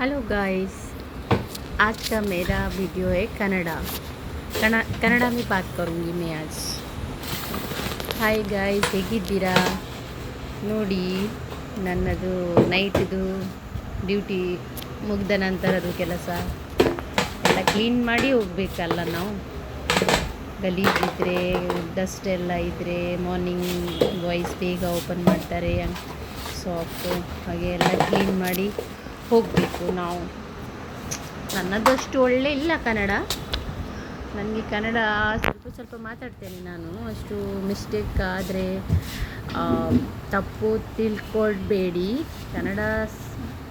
Hello guys. आज का मेरा वीडियो है कन्नड़ा में बात करूँगी मैं आज। ಹಾಯ್ ಗಾಯ್ಸ್, ಹೇಗಿದ್ದೀರಾ? ನೋಡಿ, ನನ್ನದು ನೈಟ್ದು ಡ್ಯೂಟಿ ಮುಗ್ದ ನಂತರದ್ದು ಕೆಲಸ ಎಲ್ಲ ಕ್ಲೀನ್ ಮಾಡಿ ಹೋಗಬೇಕಲ್ಲ ನಾವು. ಗಲೀಜಿದ್ರೆ, ಡಸ್ಟ್ ಎಲ್ಲ ಇದ್ದರೆ ಮಾರ್ನಿಂಗ್ ಬಾಯ್ಸ್ ಬೇಗ ಓಪನ್ ಮಾಡ್ತಾರೆ ಶಾಪು, ಹಾಗೆ ಎಲ್ಲ ಕ್ಲೀನ್ ಮಾಡಿ ಹೋಗಬೇಕು ನಾವು. ನನ್ನದಷ್ಟು ಒಳ್ಳೆ ಇಲ್ಲ ಕನ್ನಡ, ನನಗೆ ಕನ್ನಡ ಸ್ವಲ್ಪ ಸ್ವಲ್ಪ ಮಾತಾಡ್ತೇನೆ ನಾನು. ಅಷ್ಟು ಮಿಸ್ಟೇಕ್ ಆದರೆ ತಪ್ಪು ತಿಳ್ಕೊಳ್ಬೇಡಿ. ಕನ್ನಡ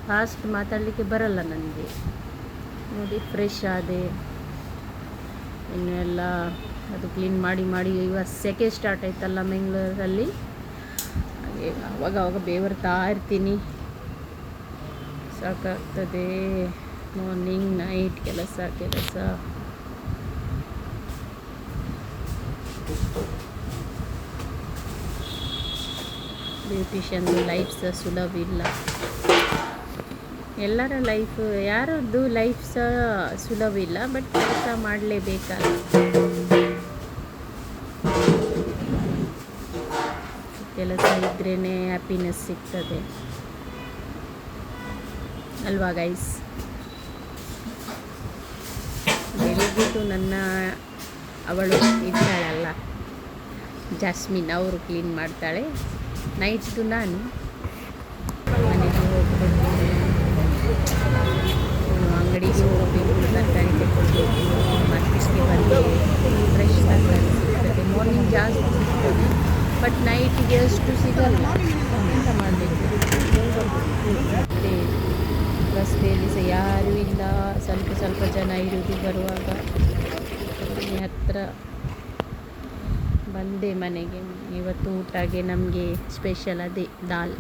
ಫಾಸ್ಟ್ ಮಾತಾಡಲಿಕ್ಕೆ ಬರಲ್ಲ ನನಗೆ. ನೋಡಿ, ಫ್ರೆಶ್ ಆದೆ, ಇನ್ನು ಎಲ್ಲ ಅದು ಕ್ಲೀನ್ ಮಾಡಿ ಮಾಡಿ ಇವತ್ತು ಸೆಕೆ ಸ್ಟಾರ್ಟ್ ಆಯ್ತಲ್ಲ ಬೆಂಗಳೂರಲ್ಲಿ, ಹಾಗೆ ಅವಾಗ ಬೇವರ್ತಾ ಇರ್ತೀನಿ, ಸಾಕಾಗ್ತದೆ. ಮಾರ್ನಿಂಗ್ ನೈಟ್ ಕೆಲಸ ಬ್ಯೂಟಿಷಿಯನ್ದು ಲೈಫ್ ಸಹ ಸುಲಭವಿಲ್ಲ. ಎಲ್ಲರ ಲೈಫ್, ಯಾರದ್ದು ಲೈಫ್ ಸಹ ಸುಲಭವಿಲ್ಲ, ಬಟ್ ಕೆಲಸ ಮಾಡಲೇಬೇಕಲ್ಲ. ಕೆಲಸ ಇದ್ರೇ ಹ್ಯಾಪಿನೆಸ್ ಸಿಗ್ತದೆ ಅಲ್ವಾ ಗೈಸ್? ಬೆಳಿಗ್ಗೆದು ನನ್ನ ಅವಳು ಇದ್ದಾಳಲ್ಲ ಜಾಸ್ಮಿನ್, ಅವರು ಕ್ಲೀನ್ ಮಾಡ್ತಾಳೆ. ನೈಟ್ದು ನಾನು ಮನೆಗೆ ಹೋಗಬೇಕು, ಅಂಗಡಿಗೆ ಹೋಗಬೇಕು, ತರಕಾರಿ ತಗೊಳ್ಬೇಕು, ಮಾರ್ಕೆಟ್ಗೆ ಬಂದು ಫ್ರೆಶ್ ತರಕಾರಿ ಸಿಗ್ತದೆ. ಮಾರ್ನಿಂಗ್ ಜಾಸ್ತಿ ಸಿಗ್ತದೆ, ಬಟ್ ನೈಟಿಗೆ ಅಷ್ಟು ಸಿಗಲ್ಲ. ಎಂತ ಮಾಡಬೇಕು? ಮತ್ತು ರಸ್ತೆಯಲ್ಲಿ ಸಹ ಯಾರೂ ಇಲ್ಲ, ಸ್ವಲ್ಪ ಜನ ಇರುವುದು. ಬರುವಾಗ ಮನೆ ಹತ್ರ ಬಂದೆ ಮನೆಗೆ. ಇವತ್ತು ಊಟಗೆ ನಮಗೆ ಸ್ಪೆಷಲ್ ಅದೇ ದಾಲ್.